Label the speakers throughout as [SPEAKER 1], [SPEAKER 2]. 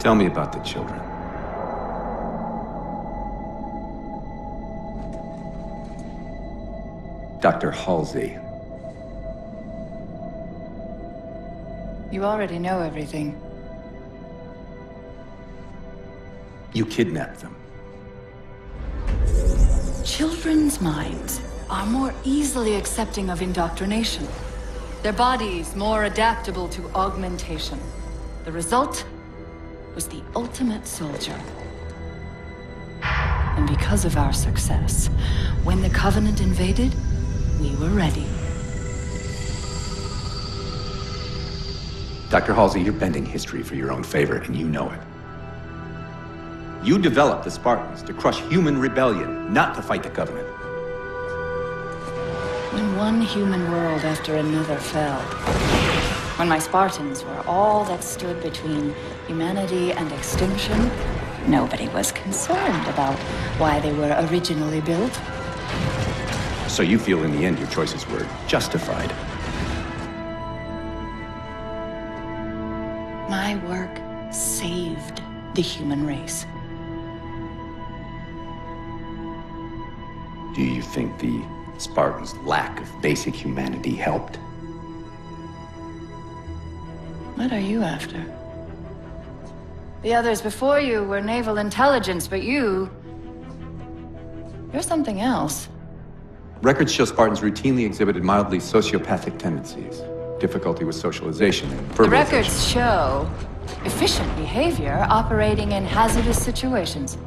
[SPEAKER 1] Tell me about the children. Dr. Halsey.
[SPEAKER 2] You already know everything.
[SPEAKER 1] You kidnapped them.
[SPEAKER 2] Children's minds are more easily accepting of indoctrination. Their bodies more adaptable to augmentation. The result was the ultimate soldier. And because of our success, when the Covenant invaded, we were ready.
[SPEAKER 1] Dr. Halsey, you're bending history for your own favor, and you know it. You developed the Spartans to crush human rebellion, not to fight the Covenant.
[SPEAKER 2] When one human world after another fell, when my Spartans were all that stood between humanity and extinction, nobody was concerned about why they were originally built.
[SPEAKER 1] So you feel in the end your choices were justified?
[SPEAKER 2] My work saved the human race.
[SPEAKER 1] Do you think the Spartans' lack of basic humanity helped?
[SPEAKER 2] What are you after? The others before you were naval intelligence, but you're something else.
[SPEAKER 1] Records show Spartans routinely exhibited mildly sociopathic tendencies, difficulty with socialization and verbalization.
[SPEAKER 2] The records show efficient behavior operating in hazardous situations.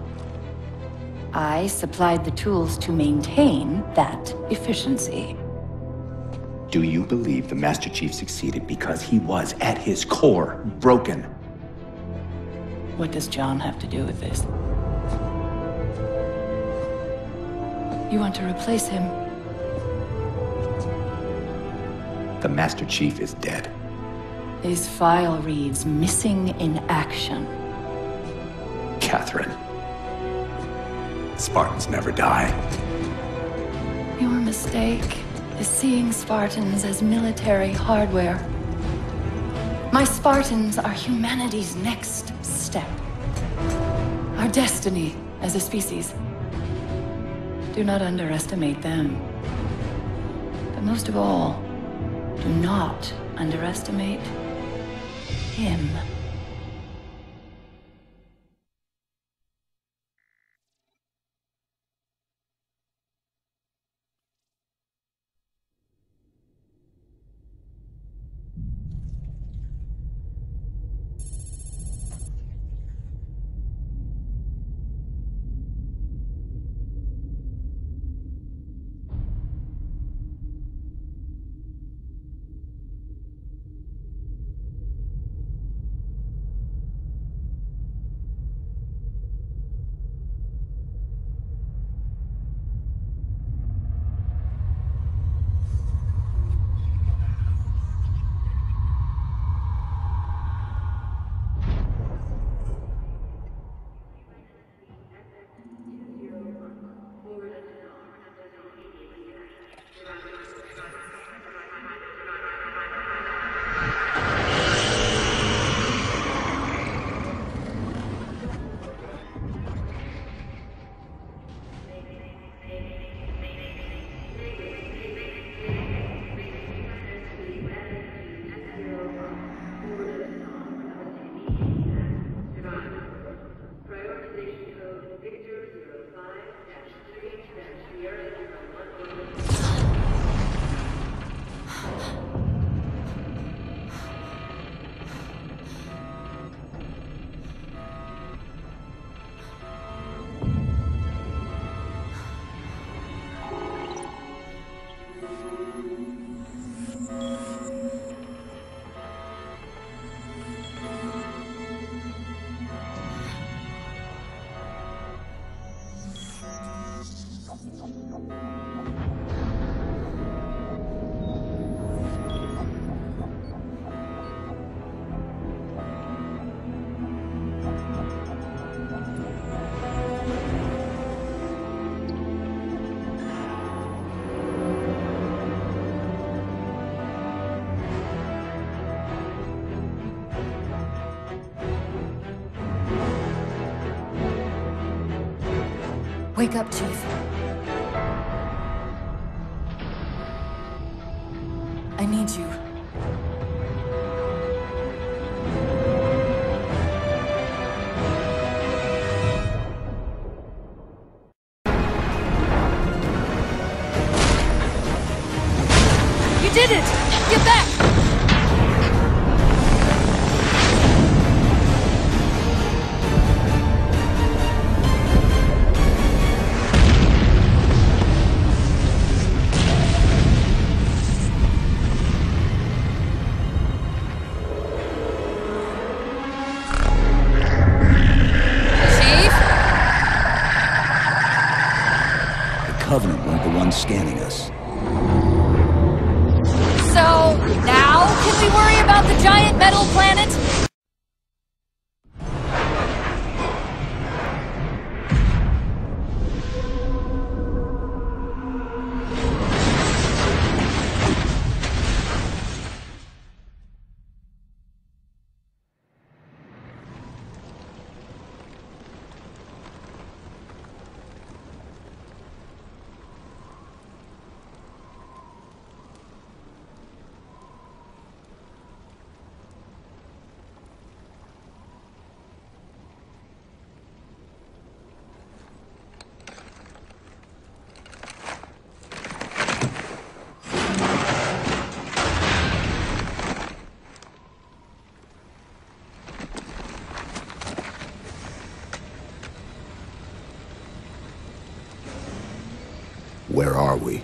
[SPEAKER 2] I supplied the tools to maintain that efficiency.
[SPEAKER 1] Do you believe the Master Chief succeeded because he was, at his core, broken?
[SPEAKER 2] What does John have to do with this? You want to replace him?
[SPEAKER 1] The Master Chief is dead.
[SPEAKER 2] His file reads missing in action.
[SPEAKER 1] Catherine. Spartans never die.
[SPEAKER 2] Your mistake is seeing Spartans as military hardware. My Spartans are humanity's next step. Our destiny as a species. Do not underestimate them. But most of all, do not underestimate him. Wake up, Chief. I need you. You did it! Get back!
[SPEAKER 3] Covenant weren't the ones scanning us.
[SPEAKER 2] So, now can we worry about the giant metal planet?
[SPEAKER 3] Where are we?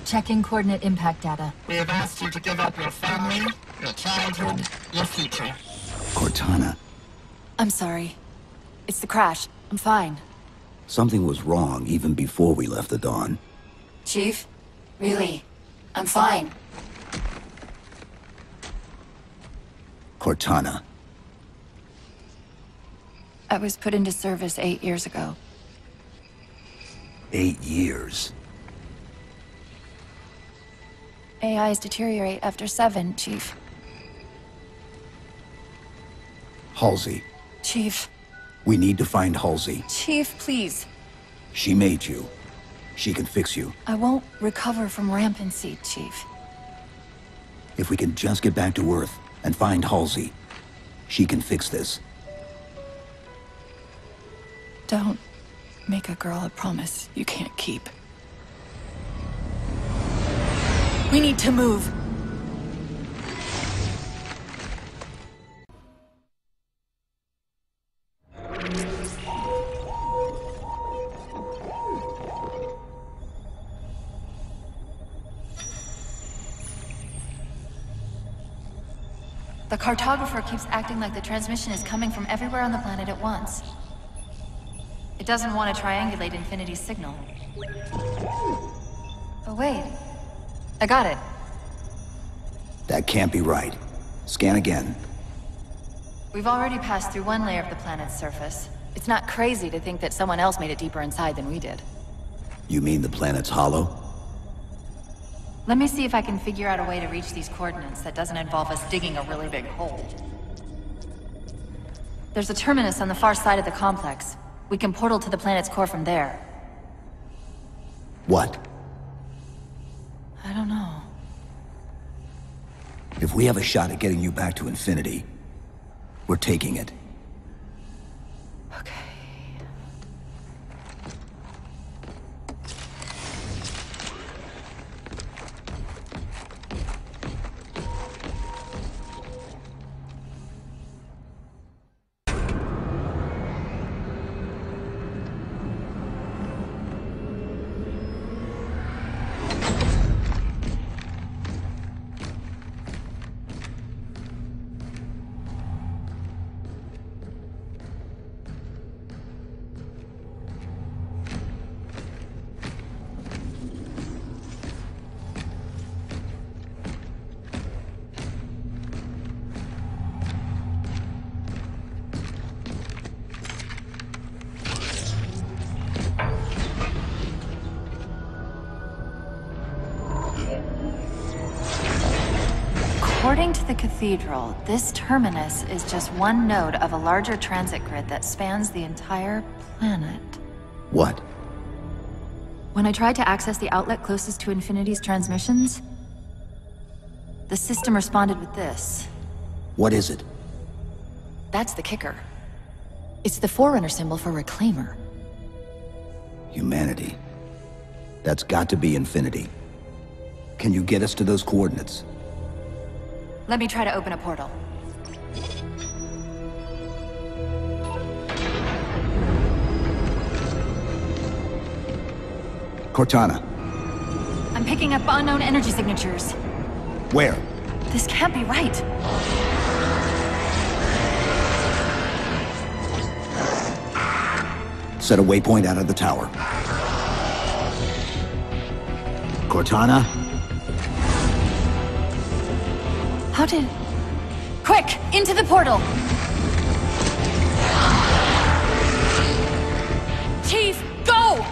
[SPEAKER 2] Checking coordinate impact data.
[SPEAKER 4] We have asked you to give up your family, your childhood, your future.
[SPEAKER 3] Cortana.
[SPEAKER 2] I'm sorry. It's the crash. I'm fine.
[SPEAKER 3] Something was wrong even before we left the Dawn.
[SPEAKER 2] Chief? Really? I'm fine.
[SPEAKER 3] Cortana.
[SPEAKER 2] I was put into service 8 years ago.
[SPEAKER 3] 8 years.
[SPEAKER 2] AIs deteriorate after 7, Chief.
[SPEAKER 3] Halsey.
[SPEAKER 2] Chief.
[SPEAKER 3] We need to find Halsey.
[SPEAKER 2] Chief, please.
[SPEAKER 3] She made you. She can fix you.
[SPEAKER 2] I won't recover from rampancy, Chief.
[SPEAKER 3] If we can just get back to Earth and find Halsey, she can fix this.
[SPEAKER 2] Don't make a girl a promise you can't keep. We need to move. The cartographer keeps acting like the transmission is coming from everywhere on the planet at once. It doesn't want to triangulate Infinity's signal. Oh wait. I got it.
[SPEAKER 3] That can't be right. Scan again.
[SPEAKER 2] We've already passed through one layer of the planet's surface. It's not crazy to think that someone else made it deeper inside than we did.
[SPEAKER 3] You mean the planet's hollow?
[SPEAKER 2] Let me see if I can figure out a way to reach these coordinates that doesn't involve us digging a really big hole. There's a terminus on the far side of the complex. We can portal to the planet's core from there.
[SPEAKER 3] What?
[SPEAKER 2] I don't know.
[SPEAKER 3] If we have a shot at getting you back to Infinity, we're taking it.
[SPEAKER 2] Okay. According to the cathedral, this terminus is just one node of a larger transit grid that spans the entire planet.
[SPEAKER 3] What?
[SPEAKER 2] When I tried to access the outlet closest to Infinity's transmissions, the system responded with this.
[SPEAKER 3] What is it?
[SPEAKER 2] That's the kicker. It's the Forerunner symbol for Reclaimer.
[SPEAKER 3] Humanity. That's got to be Infinity. Can you get us to those coordinates?
[SPEAKER 2] Let me try to open a portal.
[SPEAKER 3] Cortana.
[SPEAKER 2] I'm picking up unknown energy signatures.
[SPEAKER 3] Where?
[SPEAKER 2] This can't be right.
[SPEAKER 3] Set a waypoint out of the tower. Cortana?
[SPEAKER 2] How did... Quick! Into the portal! Chief, go!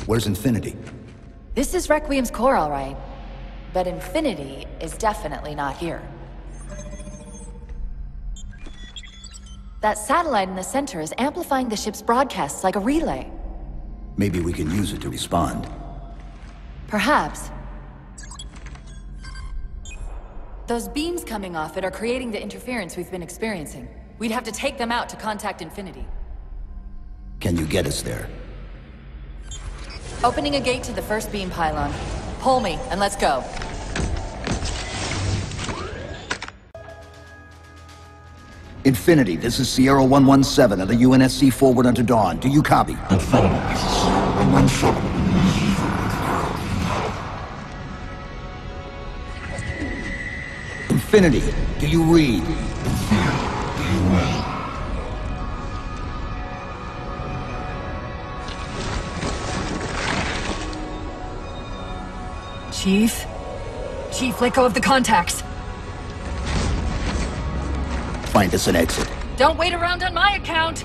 [SPEAKER 3] Where's Infinity?
[SPEAKER 2] This is Requiem's core, all right. But Infinity is definitely not here. That satellite in the center is amplifying the ship's broadcasts like a relay.
[SPEAKER 3] Maybe we can use it to respond.
[SPEAKER 2] Perhaps. Those beams coming off it are creating the interference we've been experiencing. We'd have to take them out to contact Infinity.
[SPEAKER 3] Can you get us there?
[SPEAKER 2] Opening a gate to the first beam pylon. Pull me, and let's go.
[SPEAKER 3] Infinity, this is Sierra 117 of the UNSC forward unto dawn. Do you copy? Infinity, do you read?
[SPEAKER 2] Chief? Chief, let go of the contacts.
[SPEAKER 3] Find us an exit.
[SPEAKER 2] Don't wait around on my account!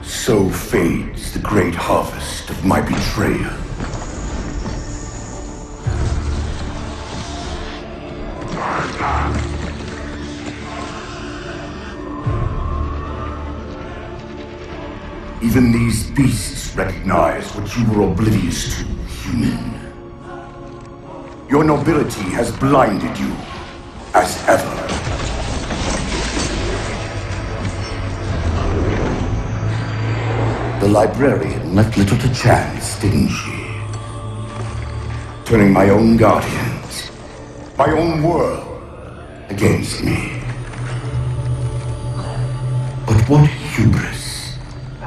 [SPEAKER 5] So fades the great harvest of my betrayal. Even these beasts recognize what you were oblivious to, human. Your nobility has blinded you, as ever. The librarian left little to chance, didn't she? Turning my own guardians, my own world, against me. But what hubris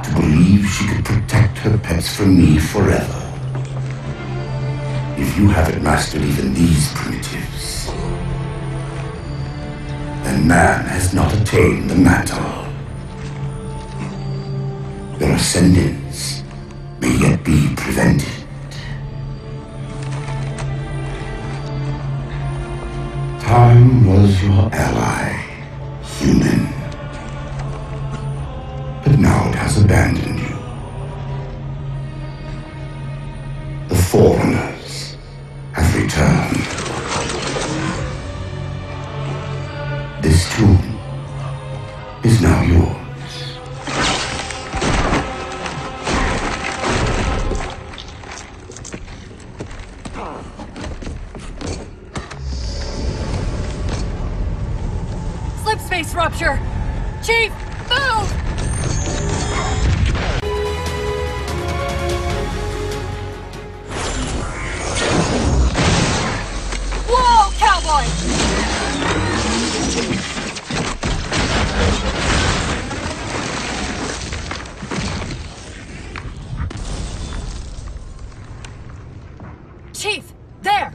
[SPEAKER 5] to believe she could protect her pets from me forever. If you haven't mastered even these primitives, then man has not attained the mantle. Their ascendance may yet be prevented. Time was your ally, human. But now it has abandoned you. The Forerunners have returned. This tomb is now yours.
[SPEAKER 2] Slipspace rupture! Chief, move!
[SPEAKER 6] Chief, there!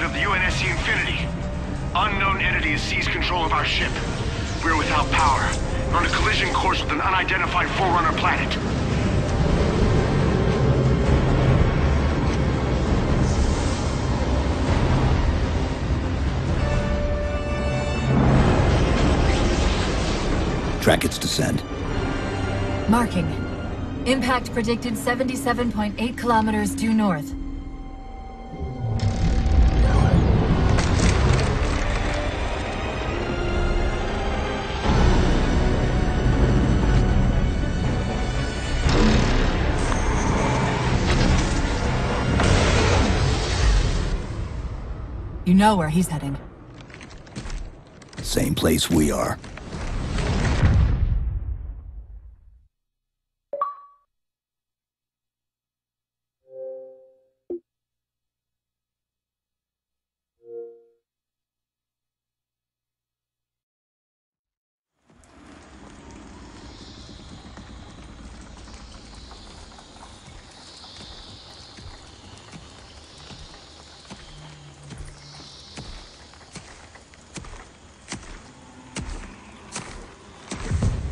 [SPEAKER 7] Of the UNSC Infinity. Unknown entity has seized control of our ship. We're without power. We're on a collision course with an unidentified Forerunner planet.
[SPEAKER 3] Track its descent.
[SPEAKER 6] Marking. Impact predicted 77.8 kilometers due north. You know where he's heading.
[SPEAKER 3] Same place we are.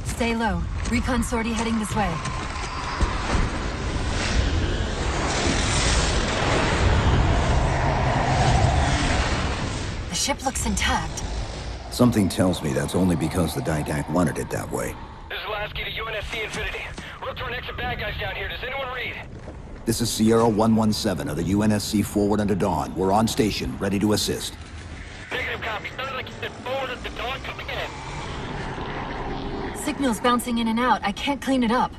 [SPEAKER 6] Stay low. Recon sortie heading this way. The ship looks intact.
[SPEAKER 3] Something tells me that's only because the Didact wanted it that way.
[SPEAKER 7] This is Lasky to UNSC Infinity. We're up to our next bad guys down here. Does anyone read?
[SPEAKER 3] This is Sierra 117 of the UNSC Forward Unto Dawn. We're on station, ready to assist.
[SPEAKER 7] Negative copy. Sounded like you said forward at the dawn coming in.
[SPEAKER 6] Signal's bouncing in and out. I can't clean it up.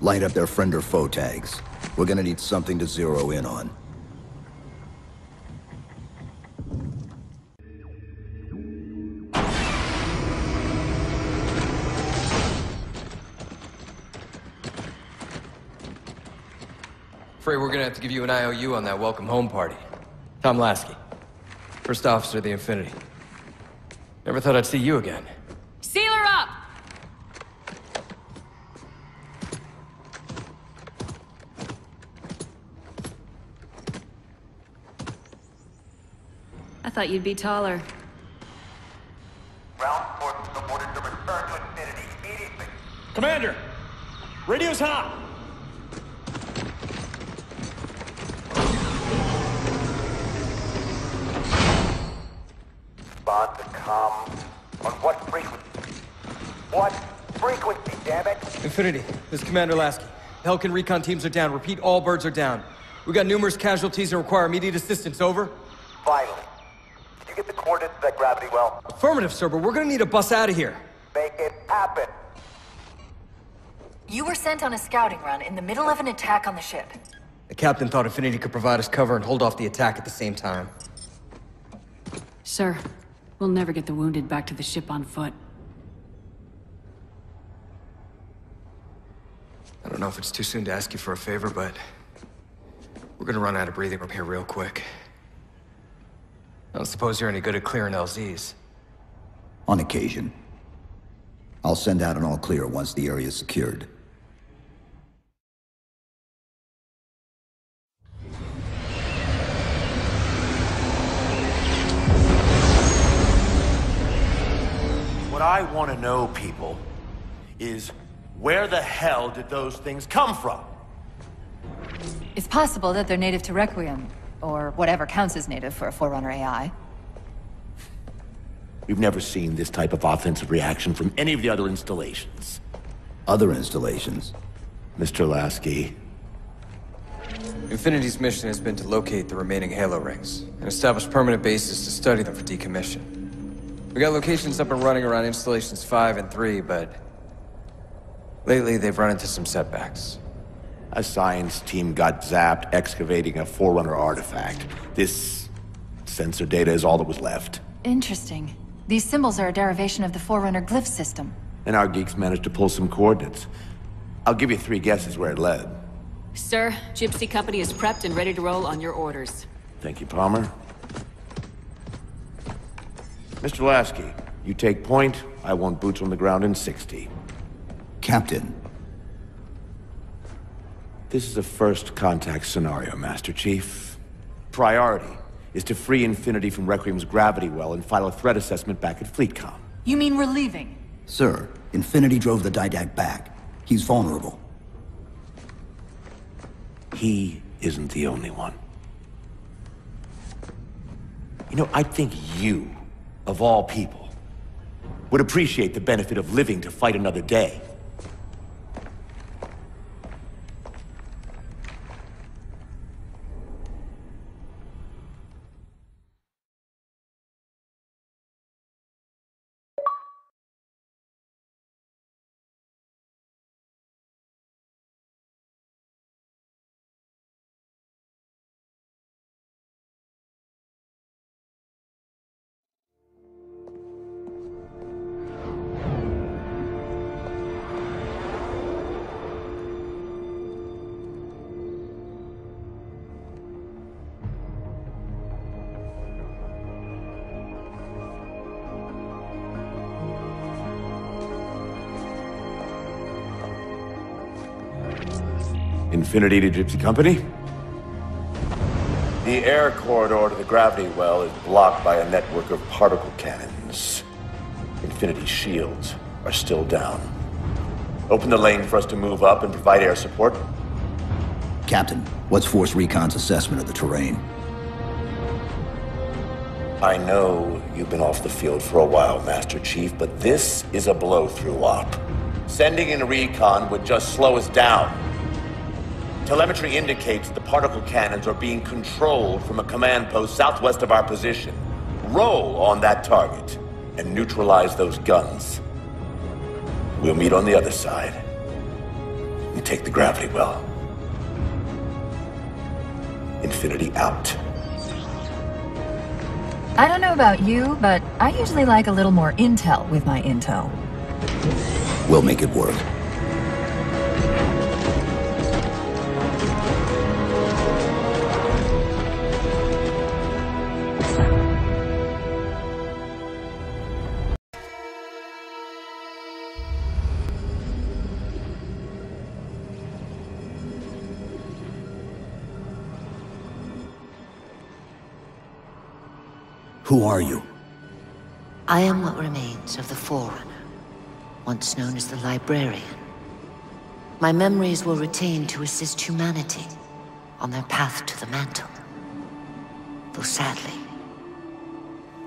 [SPEAKER 3] Light up their friend or foe tags. We're gonna need something to zero in on.
[SPEAKER 8] Afraid we're gonna have to give you an IOU on that welcome home party. Tom Lasky, first officer of the Infinity. Never thought I'd see you again.
[SPEAKER 2] Seal her up! I thought you'd be taller.
[SPEAKER 9] Ground forces ordered to return to Infinity immediately.
[SPEAKER 10] Commander! Radio's hot!
[SPEAKER 9] Respond to comm. On what frequency? What frequency, damn it?
[SPEAKER 8] Infinity, this is Commander Lasky. Pelican recon teams are down. Repeat, all birds are down. We got numerous casualties and require immediate assistance, over.
[SPEAKER 9] Finally. Did you get the coordinates of that gravity well?
[SPEAKER 8] Affirmative, sir, but we're gonna need a bus out of here.
[SPEAKER 9] Make it happen.
[SPEAKER 6] You were sent on a scouting run in the middle of an attack on the ship.
[SPEAKER 8] The captain thought Infinity could provide us cover and hold off the attack at the same time.
[SPEAKER 11] Sir, we'll never get the wounded back to the ship on foot.
[SPEAKER 8] I don't know if it's too soon to ask you for a favor, but we're gonna run out of breathing room here real quick. I don't suppose you're any good at clearing LZs.
[SPEAKER 3] On occasion. I'll send out an all-clear once the area is secured.
[SPEAKER 10] What I want to know, people, is where the hell did those things come from?
[SPEAKER 6] It's possible that they're native to Requiem, or whatever counts as native for a Forerunner AI.
[SPEAKER 10] We've never seen this type of offensive reaction from any of the other installations.
[SPEAKER 3] Other installations?
[SPEAKER 10] Mr. Lasky.
[SPEAKER 8] Infinity's mission has been to locate the remaining Halo rings and establish permanent bases to study them for decommission. We got locations up and running around installations 5 and 3, but lately they've run into some setbacks.
[SPEAKER 10] A science team got zapped excavating a Forerunner artifact. This sensor data is all that was left.
[SPEAKER 6] Interesting. These symbols are a derivation of the Forerunner glyph system.
[SPEAKER 10] And our geeks managed to pull some coordinates. I'll give you 3 guesses where it led.
[SPEAKER 11] Sir, Gypsy Company is prepped and ready to roll on your orders.
[SPEAKER 10] Thank you, Palmer. Mr. Lasky, you take point. I want boots on the ground in 60.
[SPEAKER 3] Captain.
[SPEAKER 10] This is a first contact scenario, Master Chief. Priority is to free Infinity from Requiem's gravity well and file a threat assessment back at FleetCom.
[SPEAKER 6] You mean we're leaving?
[SPEAKER 3] Sir, Infinity drove the Didact back. He's vulnerable.
[SPEAKER 10] He isn't the only one. You know, I think you, of all people, would appreciate the benefit of living to fight another day. Infinity to Gypsy Company? The air corridor to the gravity well is blocked by a network of particle cannons. Infinity's shields are still down. Open the lane for us to move up and provide air support.
[SPEAKER 3] Captain, what's Force Recon's assessment of the terrain?
[SPEAKER 10] I know you've been off the field for a while, Master Chief, but this is a blow-through op. Sending in recon would just slow us down. Telemetry indicates the particle cannons are being controlled from a command post southwest of our position. Roll on that target and neutralize those guns. We'll meet on the other side and take the gravity well. Infinity out.
[SPEAKER 6] I don't know about you, but I usually like a little more intel with my intel.
[SPEAKER 3] We'll make it work. Who are you?
[SPEAKER 12] I am what remains of the Forerunner, once known as the Librarian. My memories were retained to assist humanity on their path to the mantle. Though sadly,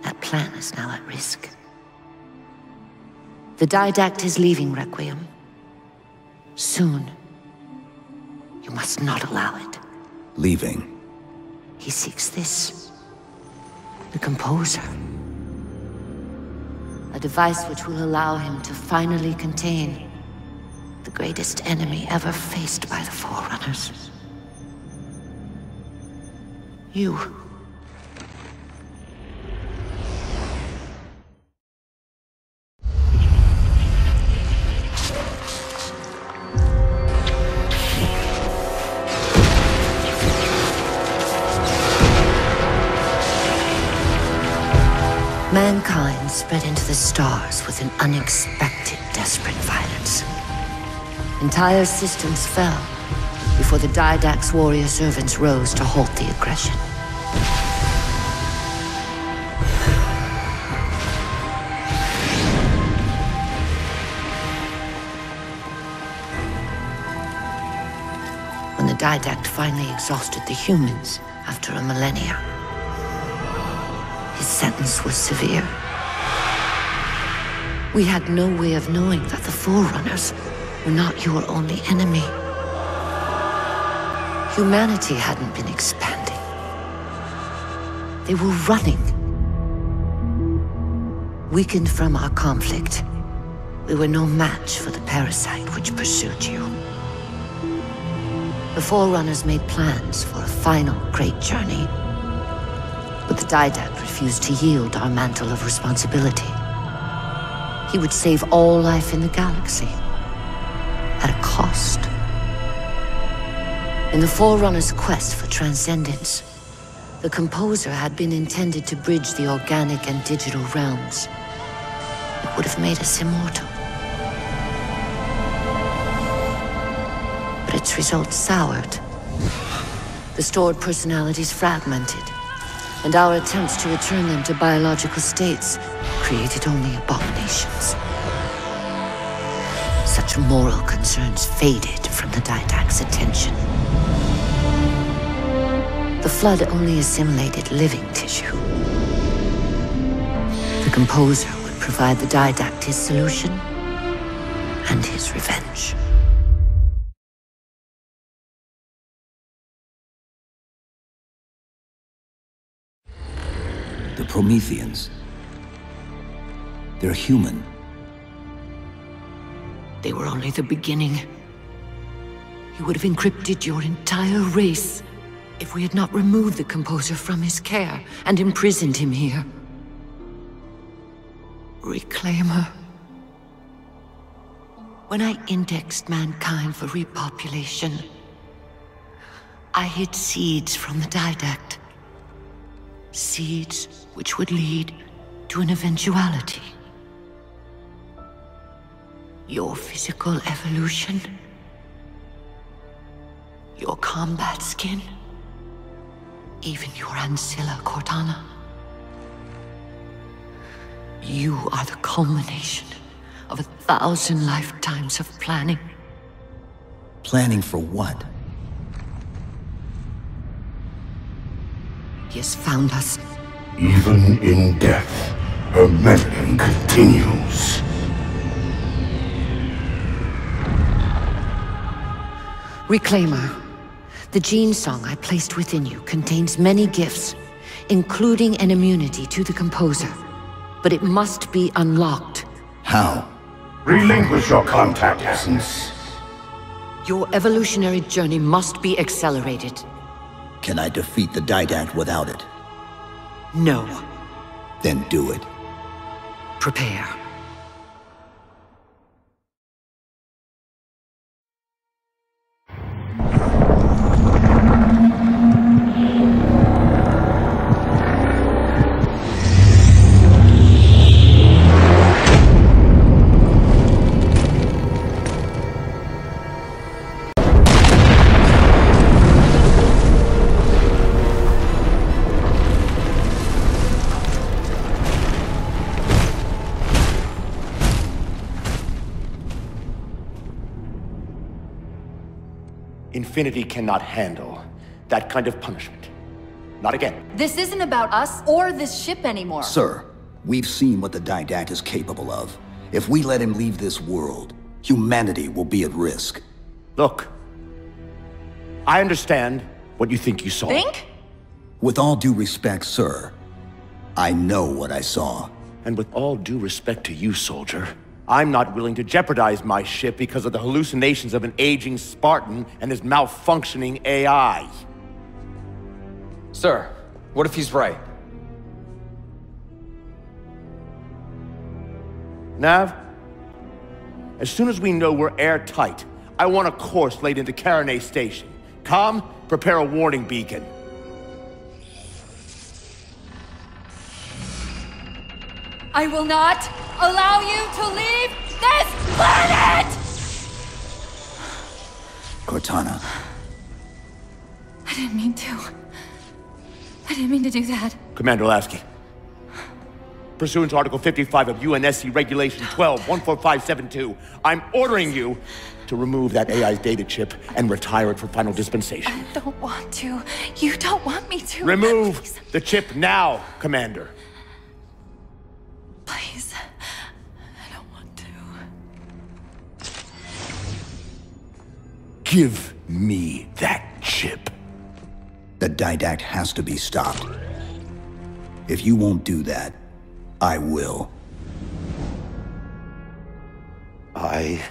[SPEAKER 12] that plan is now at risk. The Didact is leaving Requiem. Soon. You must not allow it.
[SPEAKER 3] Leaving?
[SPEAKER 12] He seeks this. The Composer. A device which will allow him to finally contain the greatest enemy ever faced by the Forerunners. You. Mankind spread into the stars with an unexpected, desperate violence. Entire systems fell before the Didact's warrior servants rose to halt the aggression. When the Didact finally exhausted the humans after a millennia, his sentence was severe. We had no way of knowing that the Forerunners were not your only enemy. Humanity hadn't been expanding. They were running. Weakened from our conflict, we were no match for the parasite which pursued you. The Forerunners made plans for a final great journey. But the Didact refused to yield our mantle of responsibility. He would save all life in the galaxy, at a cost. In the Forerunners' quest for transcendence, the Composer had been intended to bridge the organic and digital realms. It would have made us immortal. But its results soured. The stored personalities fragmented, and our attempts to return them to biological states created only abominations. Such moral concerns faded from the Didact's attention. The Flood only assimilated living tissue. The Composer would provide the Didact his solution and his revenge.
[SPEAKER 3] The Prometheans. They're human.
[SPEAKER 12] They were only the beginning. He would have encrypted your entire race if we had not removed the Composer from his care and imprisoned him here. Reclaimer. When I indexed mankind for repopulation, I hid seeds from the Didact. Seeds which would lead to an eventuality. Your physical evolution, your combat skin, even your ancilla Cortana. You are the culmination of 1,000 lifetimes of planning.
[SPEAKER 3] Planning for what?
[SPEAKER 12] He has found us.
[SPEAKER 5] Even in death, her meddling continues.
[SPEAKER 12] Reclaimer. The gene song I placed within you contains many gifts, including an immunity to the Composer. But it must be unlocked.
[SPEAKER 3] How?
[SPEAKER 5] Relinquish your contact essence.
[SPEAKER 12] Your evolutionary journey must be accelerated.
[SPEAKER 3] Can I defeat the Didact without it?
[SPEAKER 12] No.
[SPEAKER 3] Then do it.
[SPEAKER 12] Prepare.
[SPEAKER 10] Infinity cannot handle that kind of punishment. Not again.
[SPEAKER 6] This isn't about us or this ship anymore.
[SPEAKER 3] Sir, we've seen what the Didact is capable of. If we let him leave this world, humanity will be at risk.
[SPEAKER 10] Look, I understand what you think you saw.
[SPEAKER 6] Think?
[SPEAKER 3] With all due respect, sir, I know what I saw.
[SPEAKER 10] And with all due respect to you, soldier, I'm not willing to jeopardize my ship because of the hallucinations of an aging Spartan and his malfunctioning AI.
[SPEAKER 8] Sir, what if he's right?
[SPEAKER 10] Nav, as soon as we know we're airtight, I want a course laid into Caranay Station. Com, prepare a warning beacon.
[SPEAKER 6] I will not allow you to leave this planet!
[SPEAKER 3] Cortana.
[SPEAKER 6] I didn't mean to. I didn't mean to do that.
[SPEAKER 10] Commander Lasky. Pursuant to Article 55 of UNSC Regulation 12-14572, I'm ordering you to remove that AI's data chip and retire it for final dispensation.
[SPEAKER 6] I don't want to. You don't want me to.
[SPEAKER 10] Remove
[SPEAKER 6] Please.
[SPEAKER 10] the chip now, Commander.
[SPEAKER 6] Please. I don't want to.
[SPEAKER 10] Give me that chip.
[SPEAKER 3] The Didact has to be stopped. If you won't do that, I will.
[SPEAKER 10] I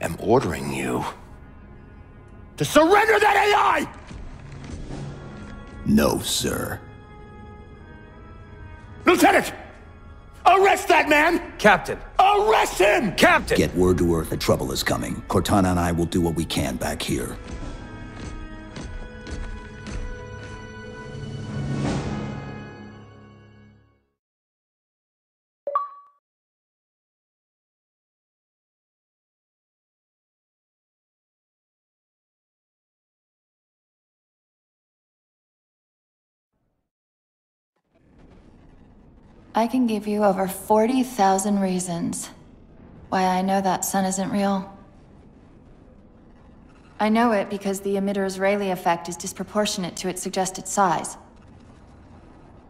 [SPEAKER 10] am ordering you
[SPEAKER 5] to surrender that AI!
[SPEAKER 3] No, sir.
[SPEAKER 5] Lieutenant! Arrest that man!
[SPEAKER 8] Captain!
[SPEAKER 5] Arrest him!
[SPEAKER 8] Captain!
[SPEAKER 3] Get word to Earth that trouble is coming. Cortana and I will do what we can back here.
[SPEAKER 2] I can give you over 40,000 reasons why I know that sun isn't real. I know it because the emitter's Rayleigh effect is disproportionate to its suggested size.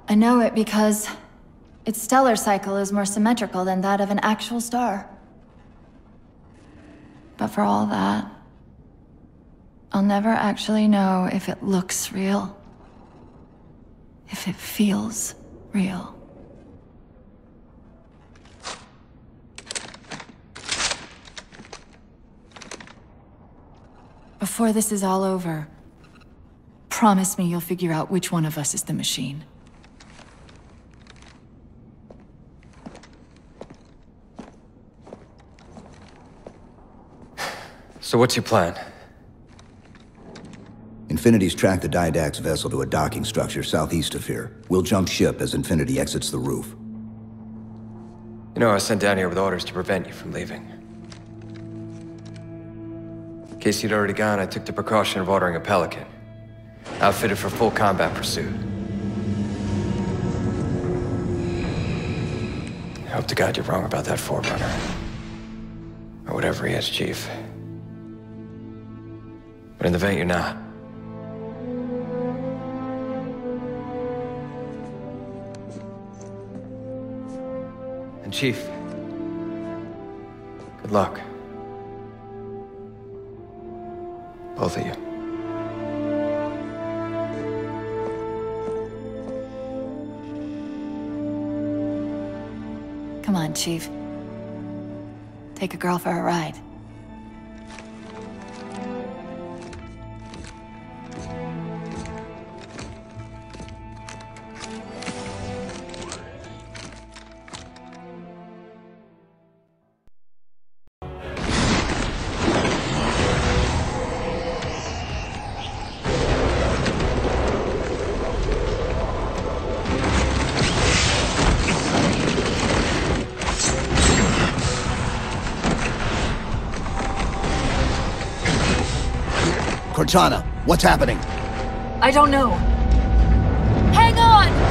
[SPEAKER 2] I know it because its stellar cycle is more symmetrical than that of an actual star. But for all that, I'll never actually know if it looks real. If it feels real. Before this is all over, promise me you'll figure out which one of us is the machine.
[SPEAKER 8] So what's your plan?
[SPEAKER 3] Infinity's tracked the Didact's vessel to a docking structure southeast of here. We'll jump ship as Infinity exits the roof.
[SPEAKER 8] You know, I was sent down here with orders to prevent you from leaving. In case you'd already gone, I took the precaution of ordering a Pelican, outfitted for full combat pursuit. I hope to God you're wrong about that Forerunner. Or whatever he is, Chief. But in the event you're not. And Chief, good luck. Both of you.
[SPEAKER 2] Come on, Chief. Take a girl for a ride.
[SPEAKER 3] Cortana, what's happening?
[SPEAKER 6] I don't know. Hang on!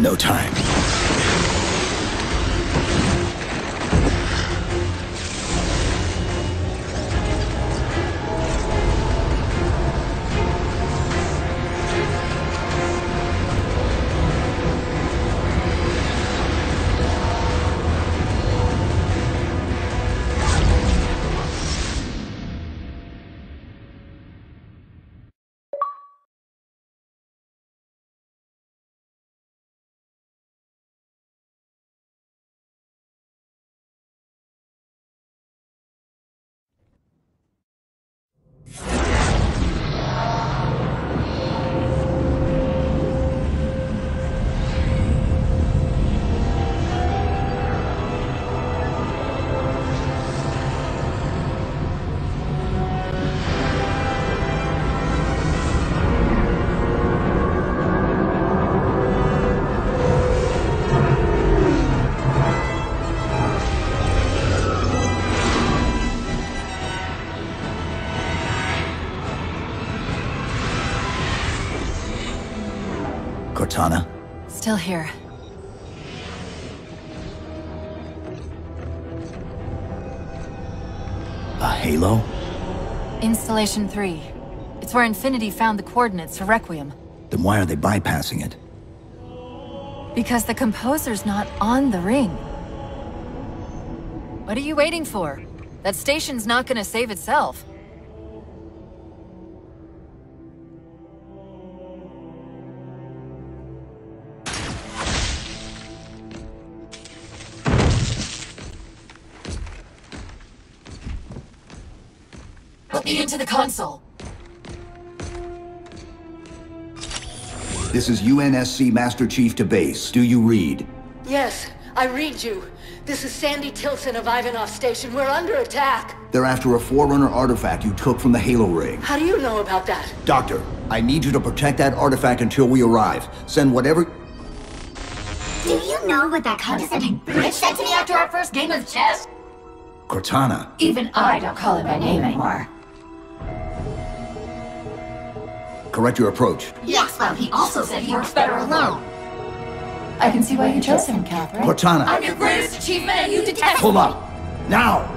[SPEAKER 3] No time. Cortana?
[SPEAKER 2] Still here.
[SPEAKER 3] Halo?
[SPEAKER 6] Installation 3. It's where Infinity found the coordinates for Requiem.
[SPEAKER 3] Then why are they bypassing it?
[SPEAKER 6] Because the composer's not on the ring. What are you waiting for? That station's not gonna save itself. Put me into the console.
[SPEAKER 3] This is UNSC Master Chief to base. Do you read?
[SPEAKER 13] Yes, I read you. This is Sandy Tilson of Ivanov Station. We're under attack.
[SPEAKER 3] They're after a Forerunner artifact you took from the Halo ring.
[SPEAKER 13] How do you know about that?
[SPEAKER 3] Doctor, I need you to protect that artifact until we arrive. Send whatever...
[SPEAKER 4] Do you know what that condescending bitch said to me after our first game of chess?
[SPEAKER 3] Cortana.
[SPEAKER 2] Even I don't call it by name anymore.
[SPEAKER 3] Correct your approach.
[SPEAKER 4] Yes, well, he also said he works better alone.
[SPEAKER 2] I can see why you chose him, Catherine.
[SPEAKER 3] Cortana.
[SPEAKER 4] I'm your greatest achievement and you detest
[SPEAKER 3] Hold
[SPEAKER 4] me.
[SPEAKER 3] up. Now!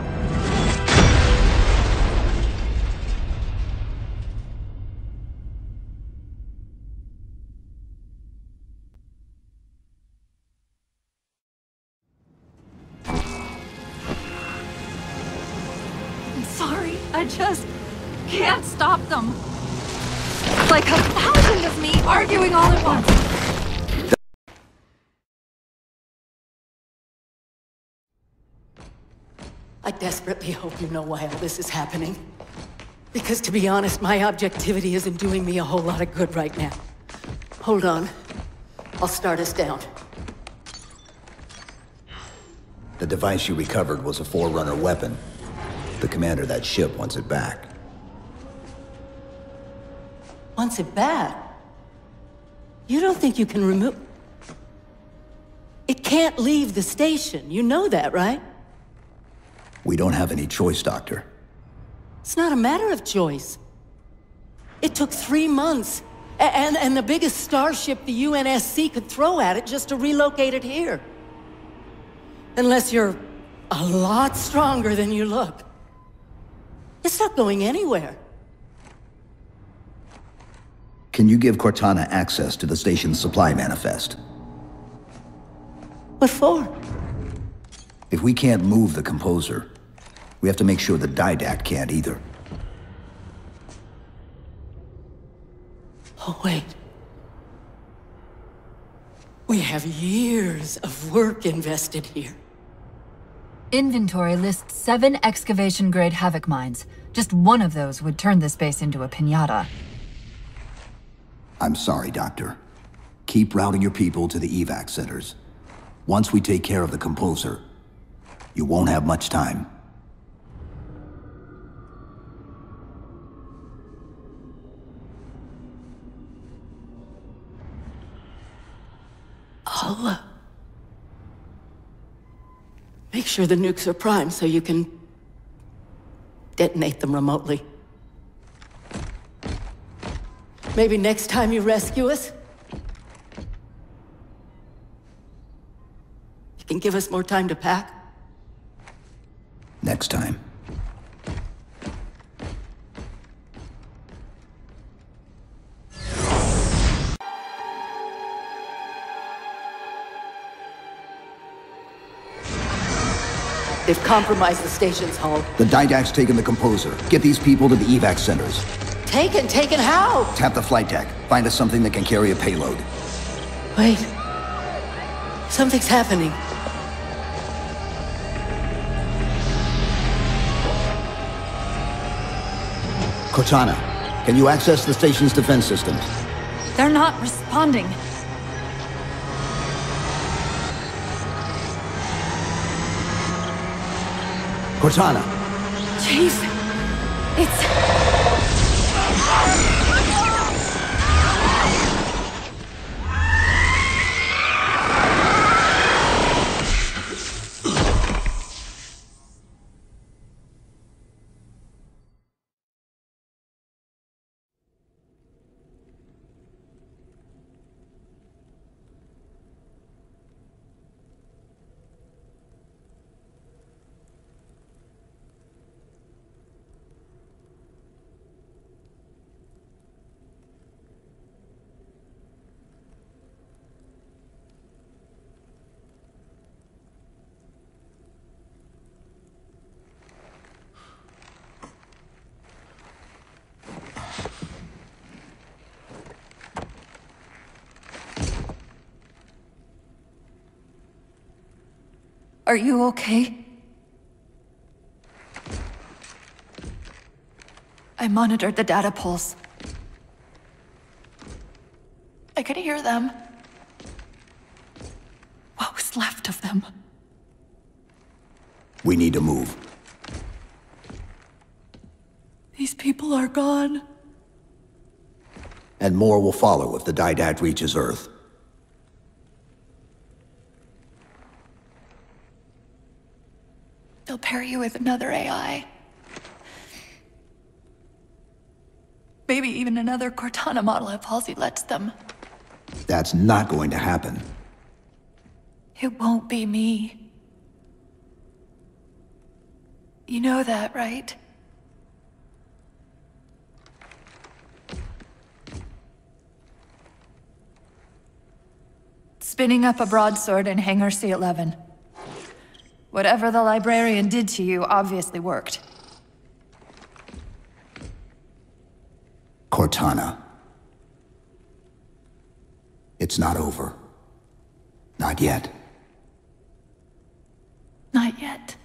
[SPEAKER 6] I'm sorry, I just can't stop them. It's like 1,000 of me arguing all at once.
[SPEAKER 13] I desperately hope you know why all this is happening. Because to be honest, my objectivity isn't doing me a whole lot of good right now. Hold on. I'll start us down.
[SPEAKER 3] The device you recovered was a Forerunner weapon. The commander of that ship wants it back.
[SPEAKER 13] Wants it back? You don't think you can remove... It can't leave the station. You know that, right?
[SPEAKER 3] We don't have any choice, Doctor.
[SPEAKER 13] It's not a matter of choice. It took 3 months. And the biggest starship the UNSC could throw at it just to relocate it here. Unless you're a lot stronger than you look. It's not going anywhere.
[SPEAKER 3] Can you give Cortana access to the station's supply manifest?
[SPEAKER 13] What for?
[SPEAKER 3] If we can't move the composer, we have to make sure the Didact can't either.
[SPEAKER 13] Oh, wait. We have years of work invested here.
[SPEAKER 6] Inventory lists 7 excavation-grade Havoc mines. Just one of those would turn this base into a piñata.
[SPEAKER 3] I'm sorry, Doctor. Keep routing your people to the evac centers. Once we take care of the composer, you won't have much time.
[SPEAKER 13] I'll, make sure the nukes are primed so you can detonate them remotely. Maybe next time you rescue us, you can give us more time to pack.
[SPEAKER 3] Next time.
[SPEAKER 13] They've compromised the station's hull.
[SPEAKER 3] The Didact's taken the composer. Get these people to the evac centers.
[SPEAKER 13] Taken how?
[SPEAKER 3] Tap the flight deck. Find us something that can carry a payload.
[SPEAKER 13] Wait. Something's happening.
[SPEAKER 3] Cortana, can you access the station's defense systems?
[SPEAKER 6] They're not responding.
[SPEAKER 3] Cortana!
[SPEAKER 6] Chief, it's...
[SPEAKER 2] Are you okay? I monitored the data pulse. I could hear them. What was left of them?
[SPEAKER 3] We need to move.
[SPEAKER 2] These people are gone.
[SPEAKER 3] And more will follow if the Didact reaches Earth.
[SPEAKER 2] They'll pair you with another AI. Maybe even another Cortana model if Halsey lets them.
[SPEAKER 3] That's not going to happen.
[SPEAKER 2] It won't be me. You know that, right? Spinning up a broadsword in Hangar C-11. Whatever the librarian did to you obviously worked.
[SPEAKER 3] Cortana. It's not over. Not yet.
[SPEAKER 2] Not yet.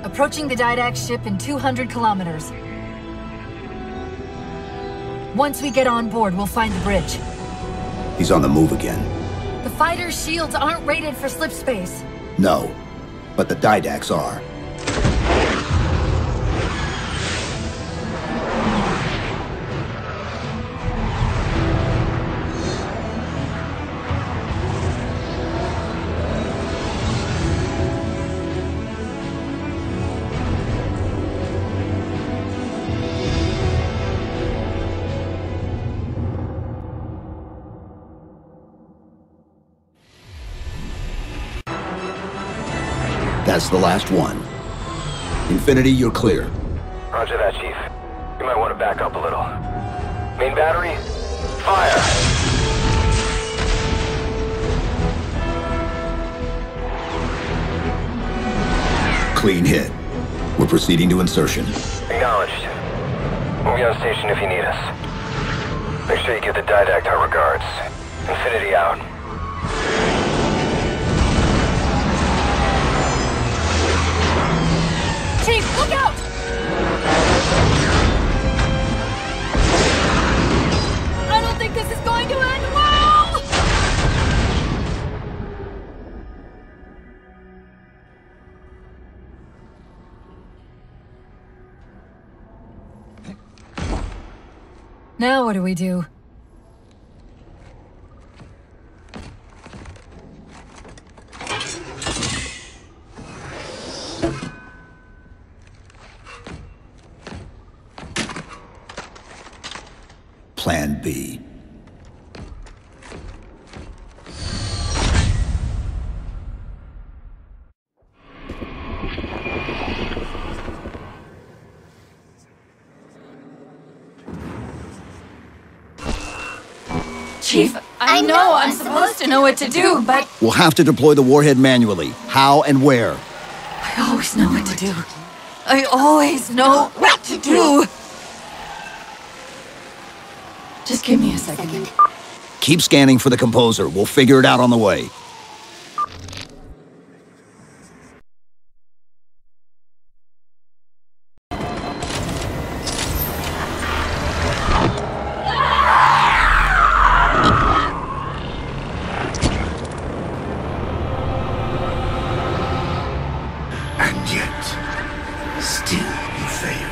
[SPEAKER 6] Approaching the Didact ship in 200 kilometers. Once we get on board, we'll find the bridge.
[SPEAKER 3] He's on the move again.
[SPEAKER 6] The fighter's shields aren't rated for slip space.
[SPEAKER 3] No, but the Didacts are. That's the last one. Infinity, you're clear.
[SPEAKER 9] Roger that, Chief. You might want to back up a little. Main battery, fire!
[SPEAKER 3] Clean hit. We're proceeding to insertion.
[SPEAKER 9] Acknowledged. We'll be on station if you need us. Make sure you give the Didact our regards. Infinity out.
[SPEAKER 6] Chief, look out! I don't think this is going to end well! Now what do we do?
[SPEAKER 3] Plan B.
[SPEAKER 2] Chief, I know I'm supposed to know what to do, but...
[SPEAKER 3] We'll have to deploy the warhead manually. How and where?
[SPEAKER 2] I always know what to do. I always know what to do! Just give me a second.
[SPEAKER 3] Keep scanning for the composer. We'll figure it out on the way.
[SPEAKER 5] And yet, still you fail.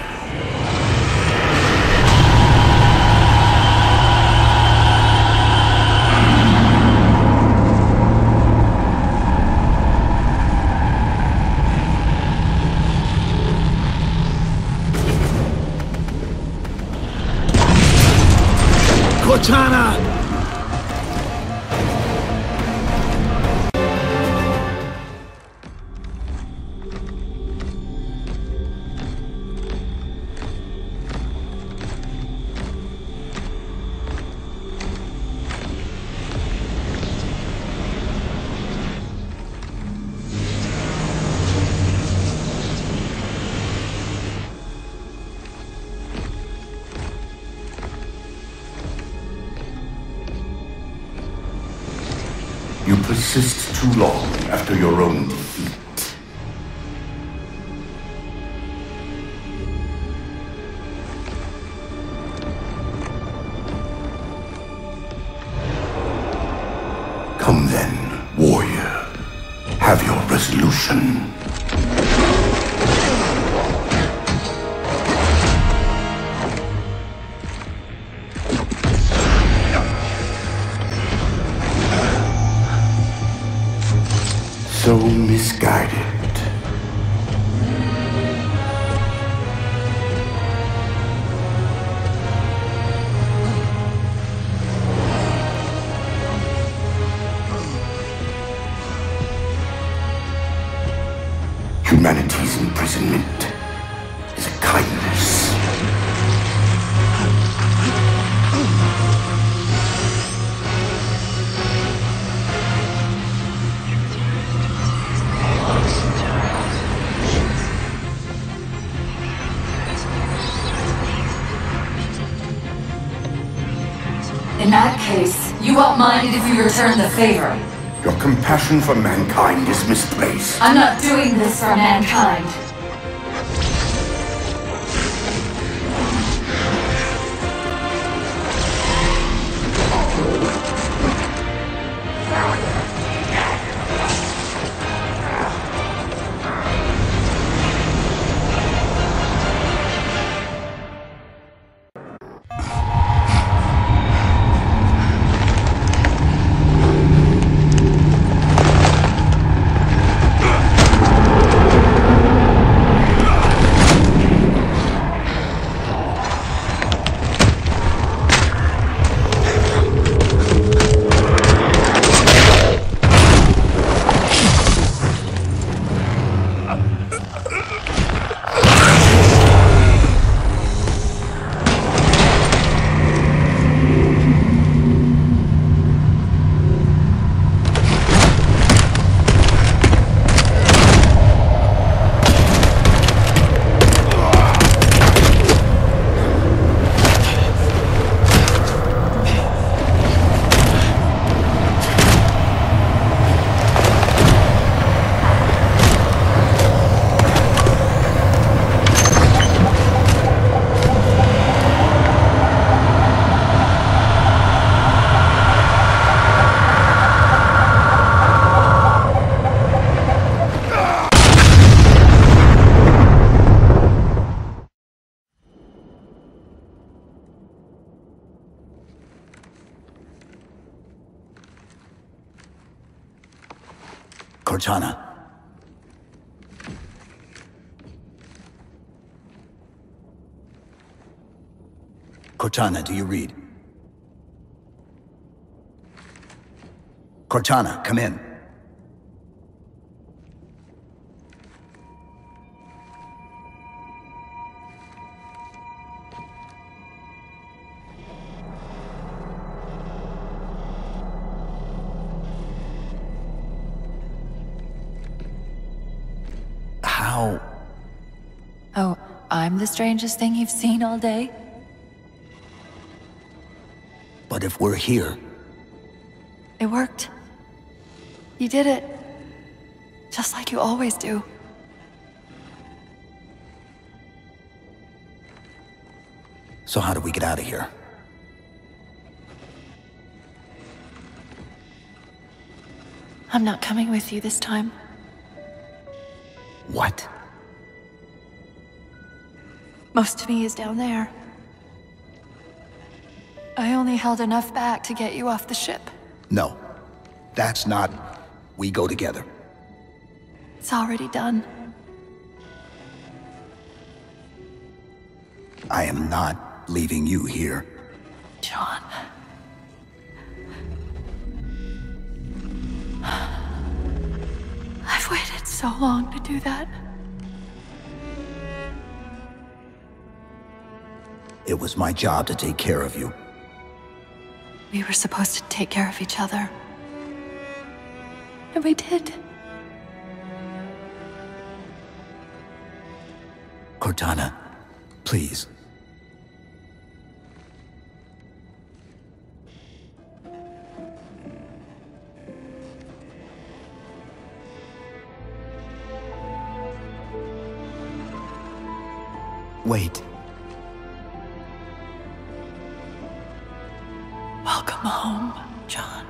[SPEAKER 3] Cortana!
[SPEAKER 5] You persist too long after your own defeat. Come then, warrior. Have your resolution. So misguided. Humanity's imprisonment is a kindness.
[SPEAKER 6] In that case, you won't mind it if we return the favor.
[SPEAKER 5] Your compassion for mankind is misplaced.
[SPEAKER 6] I'm not doing this for mankind.
[SPEAKER 3] Cortana. Cortana, do you read? Cortana, come in. How?
[SPEAKER 2] Oh, I'm the strangest thing you've seen all day?
[SPEAKER 3] But if we're here,
[SPEAKER 14] It worked. You did it. Just like you always do.
[SPEAKER 3] So how do we get out of here?
[SPEAKER 14] I'm not coming with you this time.
[SPEAKER 3] What?
[SPEAKER 14] Most of me is down there. I only held enough back to get you off the ship.
[SPEAKER 3] No. That's not... We go together.
[SPEAKER 14] It's already done.
[SPEAKER 3] I am not leaving you here.
[SPEAKER 14] John. I've waited so long to do that.
[SPEAKER 3] It was my job to take care of you.
[SPEAKER 14] We were supposed to take care of each other. And we did.
[SPEAKER 3] Cortana, please. Wait.
[SPEAKER 14] Welcome home, John.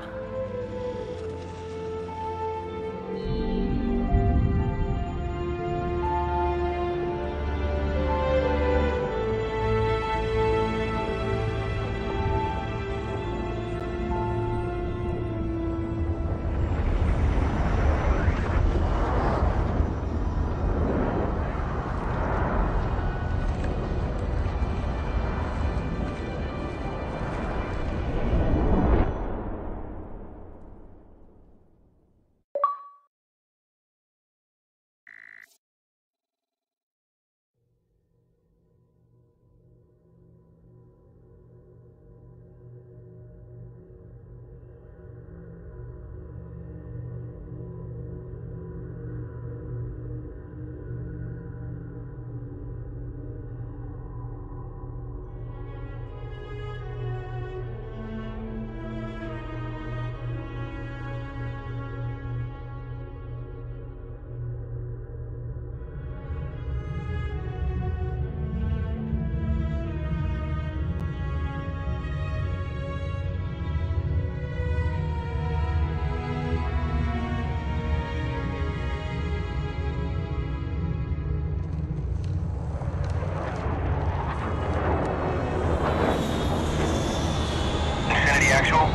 [SPEAKER 9] Actual,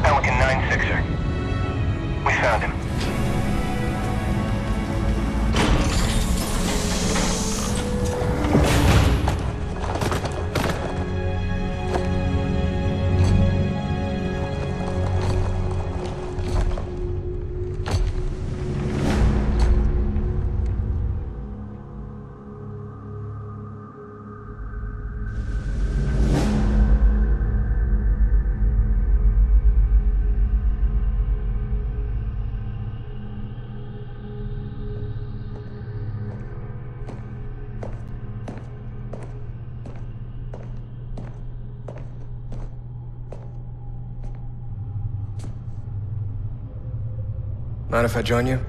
[SPEAKER 9] Pelican 9-6er. We found him.
[SPEAKER 8] Mind if I join you?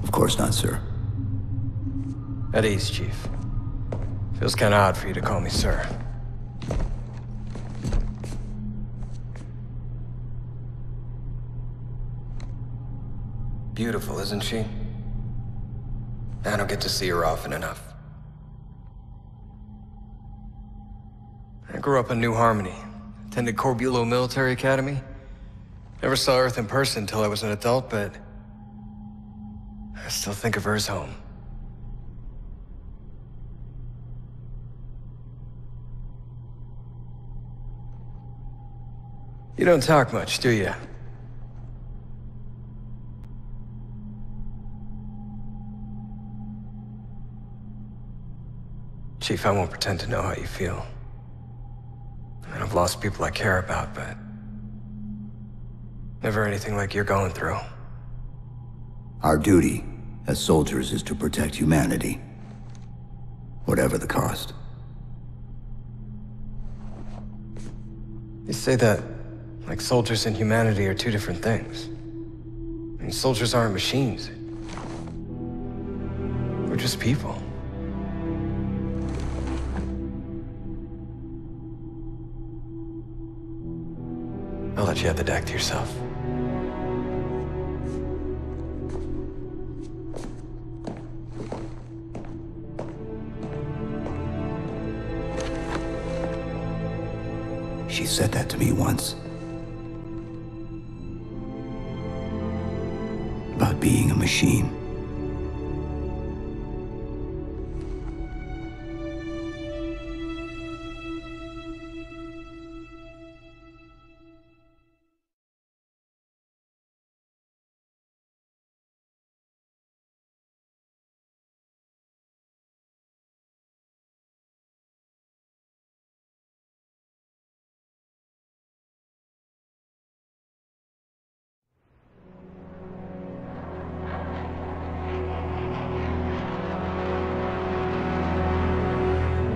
[SPEAKER 3] Of course not, sir.
[SPEAKER 8] At ease, Chief. Feels kinda odd for you to call me sir. Beautiful, isn't she? I don't get to see her often enough. I grew up in New Harmony, attended Corbulo Military Academy. Never saw Earth in person until I was an adult, but I still think of her as home. You don't talk much, do you? Chief, I won't pretend to know how you feel. I mean, I've lost people I care about, but never anything like you're going through.
[SPEAKER 3] Our duty as soldiers is to protect humanity, whatever the cost.
[SPEAKER 8] They say that, like, soldiers and humanity are two different things. I mean, soldiers aren't machines. We're just people. I'll let you have the deck to yourself.
[SPEAKER 3] She said that to me once. About being a machine.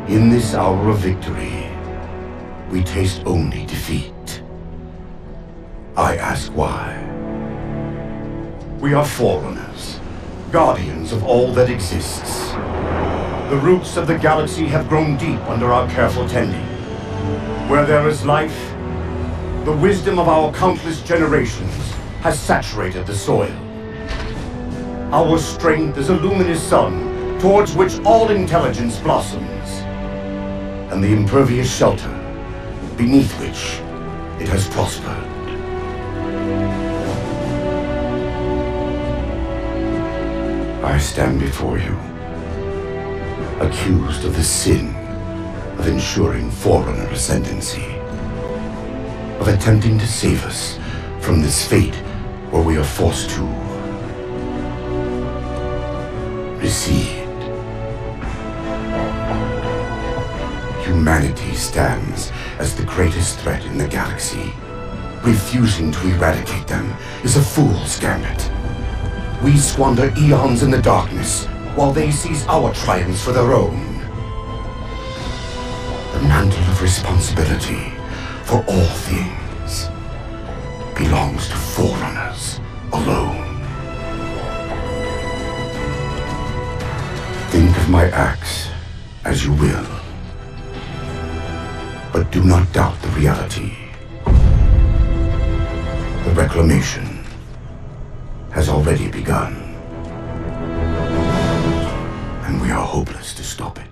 [SPEAKER 5] In this hour of victory, we taste only defeat. I ask why. We are forerunners, guardians of all that exists. The roots of the galaxy have grown deep under our careful tending. Where there is life, the wisdom of our countless generations has saturated the soil. Our strength is a luminous sun towards which all intelligence blossoms, and the impervious shelter beneath which it has prospered. I stand before you, accused of the sin of ensuring Forerunner ascendancy, of attempting to save us from this fate where we are forced to recede. Humanity stands as the greatest threat in the galaxy. Refusing to eradicate them is a fool's gambit. We squander eons in the darkness, while they seize our triumphs for their own. The mantle of responsibility for all things belongs to Forerunners alone. Think of my acts as you will, but do not doubt the reality. The reclamation has already begun, and we are hopeless to stop it.